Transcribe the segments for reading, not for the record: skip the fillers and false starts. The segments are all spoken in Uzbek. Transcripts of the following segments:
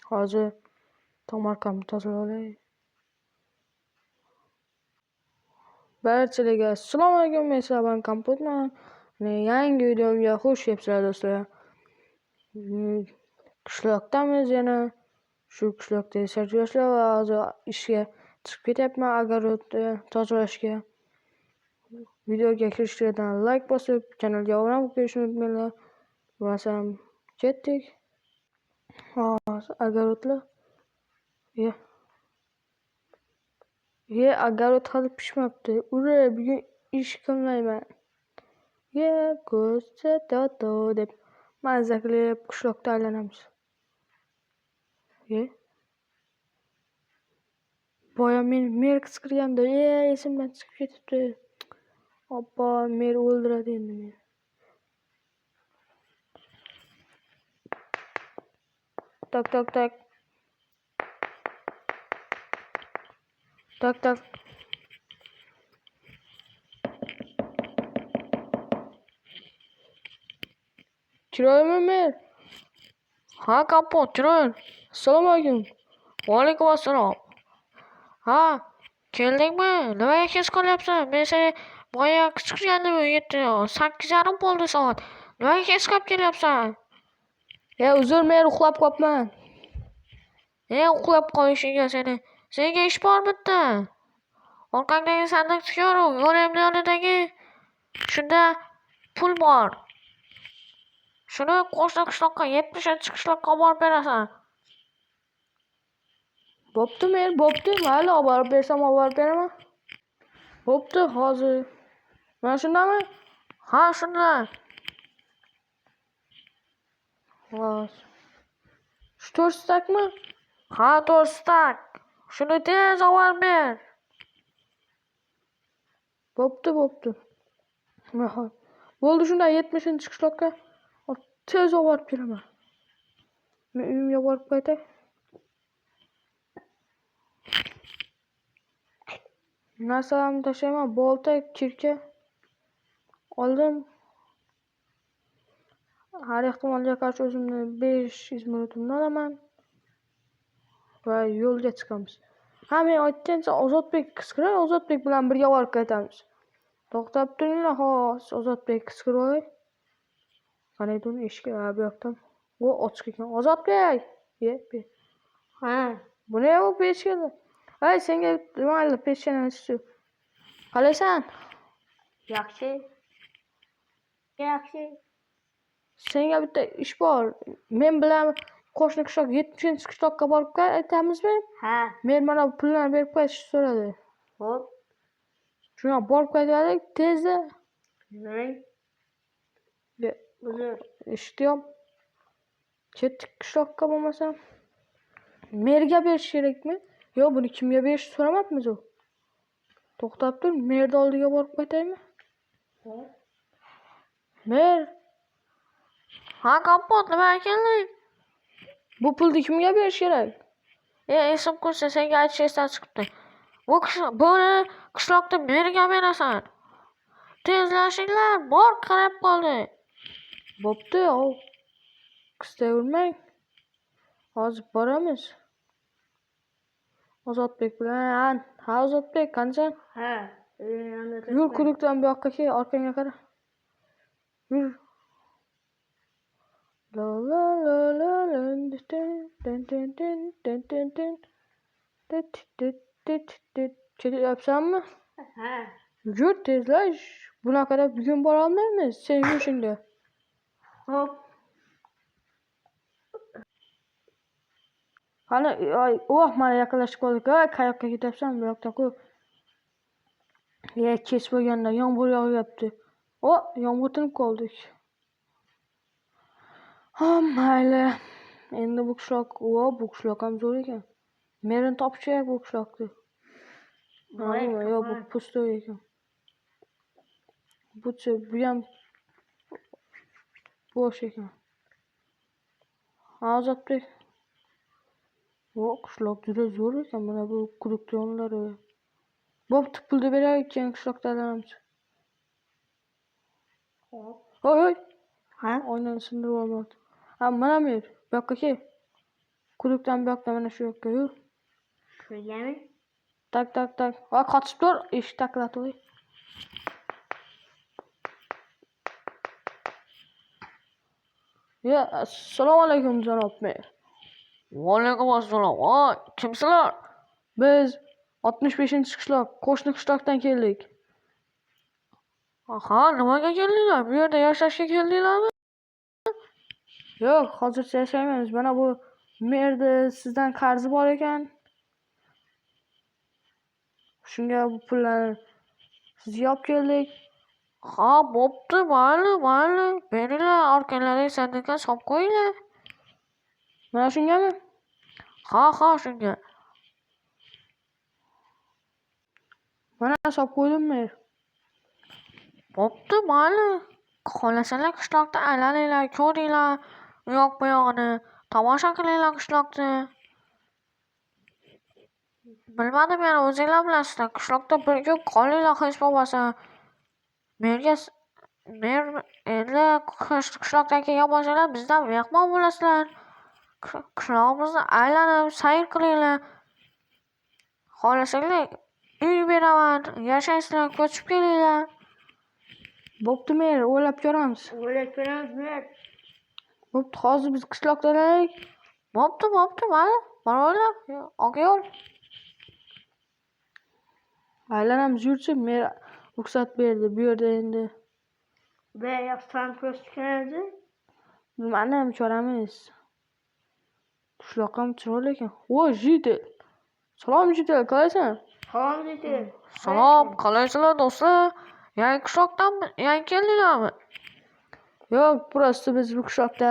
Hozir tomorqamni tozalab olay. Barchalarga assalomu alaykum. Men Saban Kompotman. Yangi videomga xush kelibsizlar do'stlar. Qishloqdamiz yana. Shu qishloqda yashab yoshlar va hozir ishga chiqib ketyapman огородni tozalashga. Videoga kirishdan like bosib, kanalga obuna bo'lib qo'yishni unutmanglar. Bo'lmasam ketdik. Hozir огородlar. Огород hali pishmabdi. Ura, bugun ish qilmayman. Ko'rsatoto deb mazza qilib qishloqda aylanamiz. Boya men mer qichqirganda, esimdan chiqib ketibdi. Oppa, mer o'ldiradi endi meni. Tak. Chiroymi mer? Ha, Kompot, chiroy. Assalomu alaykum. Va alaykum assalom. Ha, keldingmi? Nimaga kech qolyapsan? Men seni boya qichqirgandim 8:30 bo'ldi soat. Nimaga kech qolib kelyapsan? Uzr, men uxlab qolibman. Uxlab qolishingga seni. Senga ish bor bitta. Orqangdagi sandiqni ko'ru, yo'limni yonidagi. Shunda pul bor. Shuni qo'shni qishloqqa 70-qishloqqa olib berasan. Bo'pti, men bo'pti. Mayli, olib bersam olib beraman. Bo'pti, hozir. Mana shundami? Ha, shunda. Xo'sh. Shu 4 stakmi? Ha, 4 stak. Shuni tez olib ber. Bo'pti. Bo'ldi, shunday 70-qishloqqa tez olib kelaman. Men uyimga borib qaytay. Narsalarimni tashlayman. Bolta, kirka oldim. Har ehtimolga qarshi o'zimni 5 izmirotimni olaman va yo'lga chiqamiz. Ha, men aytgancha Ozodbek qichqiray, Ozodbek bilan birga borib qaytamiz. To'xtab turinglar, hozir Ozodbek qichqirvoy. Qanday uni eshikka bu yoqdan. Ochiq ekan. Ozodbek! Ha, Buni u pechkada. Ay, senga mayli pechkani shu. Qalaysan? yaxshi. Senga bitta ish bor. Men bilan qo'shni qishloq 70-qishloqqa borib qaytamizmi? Ha. Men mana pullarni berib qo'yishni so'radi. Xo'p. Shuna borib qaytaylik tezda. Nima? Uzr. Eshitdim. Ketdik qishloqqa bo'lmasam. Merga berish kerakmi? Yo'q, buni kimga berishni so'ramabmiz u. To'xtab tur, merni oldiga borib qaytaymi? Mer, Ha, Kompot, nimaga kelding? bu pulni kimga berish kerak? Esim qursa senga aytish esdan chiqibdi. Buni qishloqda merga berasan. Tezlashinglar, bor qarab qoldi. Bo'pti, qistavermang. Hozir boramiz. Ozodbek bilan. Ha, Ozodbek, qancha? Ha. Yur, quduqdan bu yoqqa kel, orqangga qara. Yur. La la la la la ketyapsanmi? Ha. Yur, tezlash. Bunaqada bugun bora olmaymiz. Sen yurishingda. Xo'p. Qani, mana yaqinlashib qoldik. Qayoqqa ketyapsan? Bu yoqda-ku. Kech bo'lganda yomg'ir yog'yapti. Yomg'ir tinib qoldik. Mayli. Endi bu qishloq ham zo'r ekan. Merini topish kerak bu qishloqni. Yo'q, bu pustoy ekan. Bu ham bo'sh ekan. Ozodbek. Qishloq juda zo'r ekan. Mana bu quduq yonlari. Bo'pti, pulni beraylik, keyin qishloqda aylanamiz. Oy. Ha? Oynani sindirib olmoqda. Ha, mana mer, bu yoqqa kel. Quduqdan bu yoqqa mana shu yoqqa yur. Shugami? Tak. Va qochib tur, eshik taqillatib qo'y. Assalomu alaykum janob mer. Vaalaykum assalom. Voy, kimsizlar? Biz 65-qishloq, qo'shni qishloqdan keldik. Ha, nimaga keldinglar? Bu yerda yashashga keldinglarmi? Yo'q, hozircha yashaymiz. Mana bu merda sizdan qarzi bor ekan. Shunga bu pullarni sizga olib keldik. Ha, bo'pti, mayli. Beringlar, orqalaringiz sandiqqa solib qo'yinglar. Mana shungami? Ha, shunga. Mana solib qo'ydim mer. Bo'pti, mayli. Xohlasalar qishloqda aylaninglar, ko'ringlar. U yoq bu yog'ini tomosha qilinglar qishloqni. Bilmadim, yana o'zinglar bilasizlar. Qishloqda bir kun qolinglar hech bo'lmasa. Mer endi qishloqdan kelgan bo'lsanglar bizdan mehmon bo'lasizlar. Qishlog'imizni aylanib sayr qilinglar. Xohlasanglar uy beraman, yashaysizlar, ko'chib kelinglar. Bo'pti mer, o'ylab ko'ramiz. mer. Bo'pti, hozir biz qishloqda olaylik. Bo'pti, mayli. Boringlar, oq yo'l. Aylanamiz yurchi, mer ruxsat berdi. Bu yerda endi Bu yoqdan ko'chganadi. nimani ham ko'ramiz. Qishloq ham chiroyli ekan. Voy, Jitel. Salom Jitel, qalaysan? Salom, qalaysizlar do'stlar? Yangi qishloqdanmi? Yangi keldinglarmi? Yo'q, просто biz bu qishloqda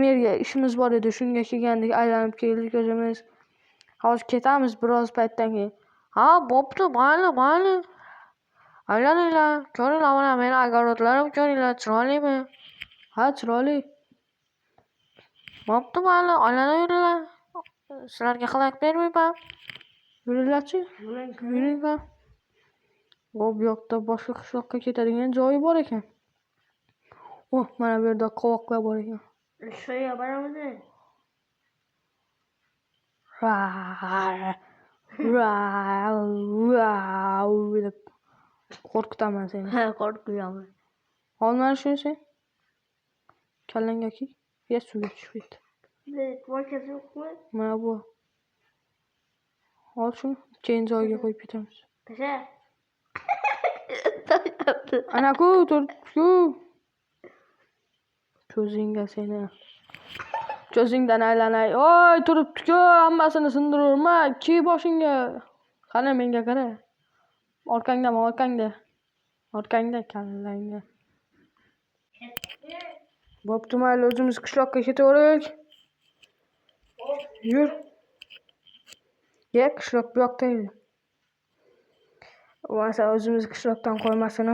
merga ishimiz bor edi. Shunga kelgandik, aylanib keldik o'zimiz. Hozir ketamiz biroz paytdan keyin. Ha, bo'pti, mayli. Aylaninglar, ko'ringlar, mana meni огородlarim ko'ringlar, chiroylimi? Ha, chiroyli. Bo'pti, mayli, aylanaveringlar. Sizlarga xalaqit bermayman. Yuringlarchi? Yuringlar. Bu yoqda boshqa qishloqqa ketadigan joyi bor ekan. Mana bu yerda qovoqlar bor ekan. Sho'ya boramiz. deb qo'rqitaman seni. Ha, qo'rqyapman. Ol mana shuni sen. Kallangga kiy. Suvga tushib ketdi. Voqasi yo'qmi? Mana bu. Ol shuni, keyin joyiga qo'yib ketamiz. Tasha. Anaku, turibdi-ku. Ko'zingga seni. Ko'zingdan aylanay. Oy, turibdi-ku, hammasini sindirurman. Kiy boshingga. Qani menga qara. Orqangda kallangda. Bo'pti, mayli, o'zimiz qishloqqa ketaveraylik. Yur. Qishloq bu yoqda edi. Bo'lmasa o'zimiz qishloqdan qo'ymasin.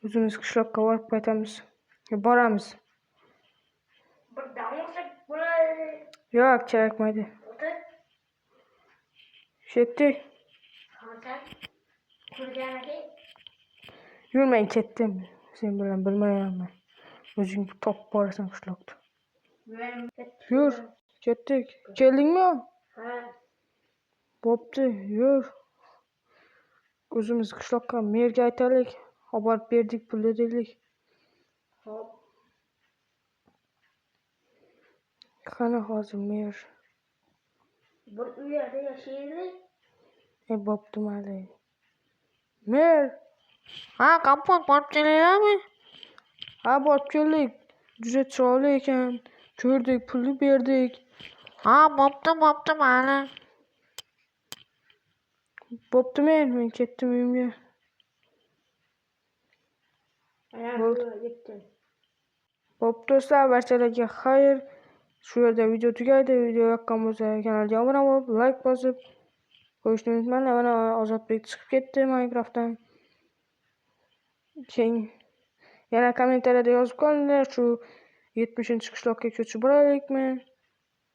O'zimiz qishloqqa borib qaytamiz. Boramiz. Bir dam olsak bo'ladi. Yo'q, kerakmaydi. Ketdik. Yur, men ketdim. Sen bilan bilmayapman. O'zing topib borasan qishloqda. Yur, ketdik. Keldingmi? Ha. Bo'pti, yur. O'zimiz qishloqqa merga aytaylik. Xabar berdik, pul deylik. Hop. Qani hozir mer. Bir uyda yashaylik. Bo'pti, mayli. Mer. Ha, kompot borib kelinglarmi? Ha, borib keldik. Juda chiroyli ekan. Ko'rdik, pulni berdik. Ha, bo'pti, mayli. Bo'pti, men ketdim uyimga. Bo'pti do'stlar, barchalarga xayr. Shu yerda video tugaydi. Video yoqqan bo'lsa, kanalga obuna bo'lib, like bosib qo'yishni unutmanglar. Mana Ozodbek chiqib ketdi Minecraftdan. Keyin yana kommentariyada yozib qolinglar, shu 70-qishloqqa ko'chib boraylikmi?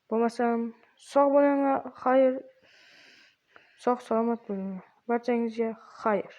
Bo'lmasam sog' bo'linglar, xayr. Sog' salomat bo'linglar. Barchangizga xayr.